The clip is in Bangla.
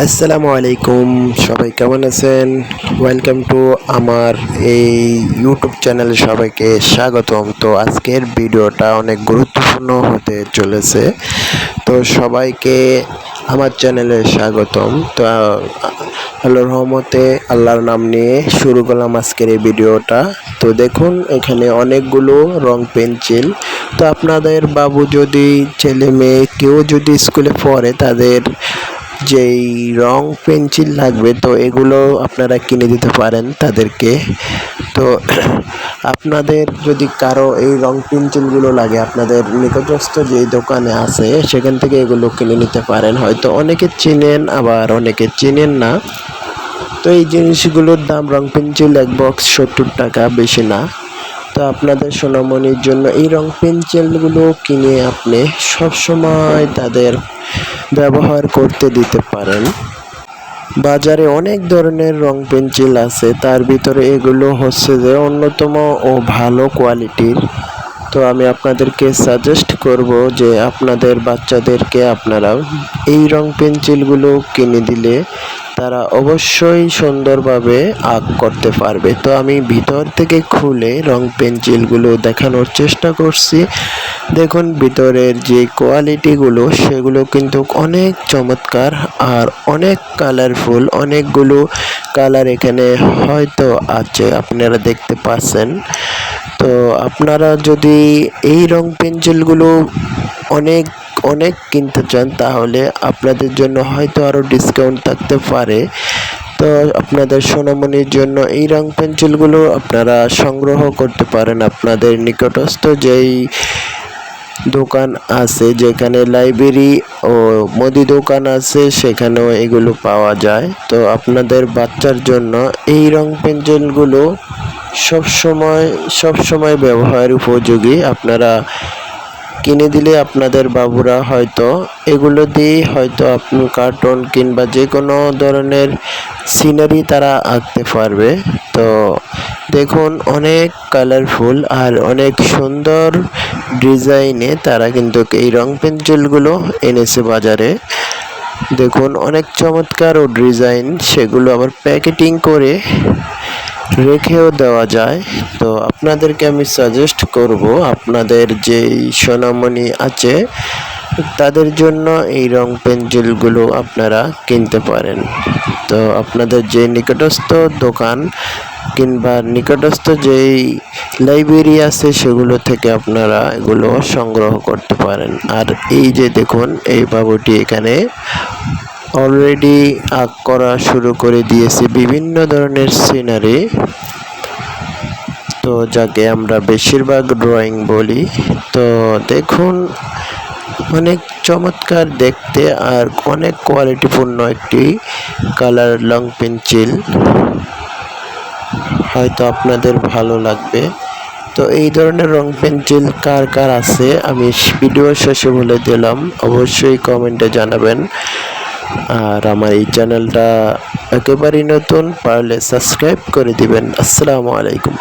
আসসালামু আলাইকুম, সবাই কেমন আছেন? ওয়েলকাম টু আমার এই ইউটিউব চ্যানেলে সবাইকে স্বাগতম। তো আজকের ভিডিওটা অনেক গুরুত্বপূর্ণ হতে চলেছে। তো সবাইকে আমার চ্যানেলে স্বাগতম। তো আল্লাহর রহমতে আল্লাহর নাম নিয়ে শুরু করলাম আজকের এই ভিডিওটা। তো দেখুন এখানে অনেকগুলো রং পেন্সিল। তো আপনাদের বাবু যদি ছেলে মেয়ে কেউ যদি স্কুলে পড়ে তাদের যেই রং পেন্সিল লাগবে তো এগুলো আপনারা কিনে দিতে পারেন তাদেরকে। তো আপনাদের যদি কারো এই রং পেন্সিলগুলো লাগে আপনাদের নিকটস্থ যেই দোকানে আছে সেখান থেকে এগুলো কিনে নিতে পারেন। হয়তো অনেকে চিনেন আবার অনেকে চিনেন না। তো এই জিনিসগুলোর দাম রং পেন্সিল এক বক্স 70 টাকা, বেশি না। তো আপনাদের সোনামণির জন্য এই রং পেন্সিলগুলো কিনে আপনি সবসময় তাদের ব্যবহার করতে দিতে পারেন। বাজারে অনেক ধরনের রং পেন্সিল আছে, তার ভিতরে এগুলো হচ্ছে যে অন্যতম ও ভালো কোয়ালিটির। তো আমি আপনাদেরকে সাজেস্ট করব যে আপনাদের বাচ্চাদেরকে আপনারা এই রং পেন্সিলগুলো কিনে দিলে তারা অবশ্যই সুন্দরভাবে আঁক করতে পারবে। তো আমি ভিতর থেকে খুলে রং পেন্সিলগুলো দেখানোর চেষ্টা করছি। দেখুন ভিতরের যে কোয়ালিটিগুলো সেগুলো কিন্তু অনেক চমৎকার আর অনেক কালারফুল। অনেকগুলো কালার এখানে হয়তো আছে, আপনারা দেখতে পাচ্ছেন। তো আপনারা যদি এই রং পেন্সিলগুলো অনেক অনেক কিনতে চান তাহলে আপনাদের জন্য হয়তো আরও ডিসকাউন্ট থাকতে পারে। তো আপনাদের সোনামণির জন্য এই রং পেন্সিলগুলো আপনারা সংগ্রহ করতে পারেন আপনাদের নিকটস্থ যেই দোকান আছে, যেখানে লাইব্রেরি ও মুদি দোকান আছে সেখানেও এগুলো পাওয়া যায়। তো আপনাদের বাচ্চার জন্য এই রং পেন্সিলগুলো সবসময় ব্যবহার উপযোগী। আপনারা কিনে দিলে আপনাদের বাবুরা হয়তো এগুলো দিয়ে হয়তো আপনি কার্টুন কিংবা যে কোনো ধরনের সিনারি তারা আঁকতে পারবে। তো দেখুন অনেক কালারফুল আর অনেক সুন্দর ডিজাইনে তারা কিন্তু এই রং পেন্সিলগুলো এনেছে বাজারে। দেখুন অনেক চমৎকার ও ডিজাইন, সেগুলো আবার প্যাকেটিং করে রেখেও দেওয়া যায়। তো আপনাদেরকে আমি সাজেস্ট করব আপনাদের যেই সোনামণি আছে তাদের জন্য এই রং পেন্সিলগুলো আপনারা কিনতে পারেন। তো আপনাদের যে নিকটস্থ দোকান কিংবা নিকটস্থ যেই লাইব্রেরি আছে সেগুলো থেকে আপনারা এগুলো সংগ্রহ করতে পারেন। আর এই যে দেখুন এই বাবুটি এখানে অলরেডি আঁক করা শুরু করে দিয়েছে বিভিন্ন ধরনের সিনারি, তো যাকে আমরা বেশিরভাগ ড্রয়িং বলি। তো দেখুন অনেক চমৎকার দেখতে আর অনেক কোয়ালিটিপূর্ণ একটি কালার রং পেন্সিল, হয়তো আপনাদের ভালো লাগবে। তো এই ধরনের রং পেন্সিল কার কার আছে আমি ভিডিও শেষে বলে দিলাম, অবশ্যই কমেন্টে জানাবেন। আর আমার এই চ্যানেলটা একেবারেই নতুন, পারলে সাবস্ক্রাইব করে দিবেন। আসসালামু আলাইকুম।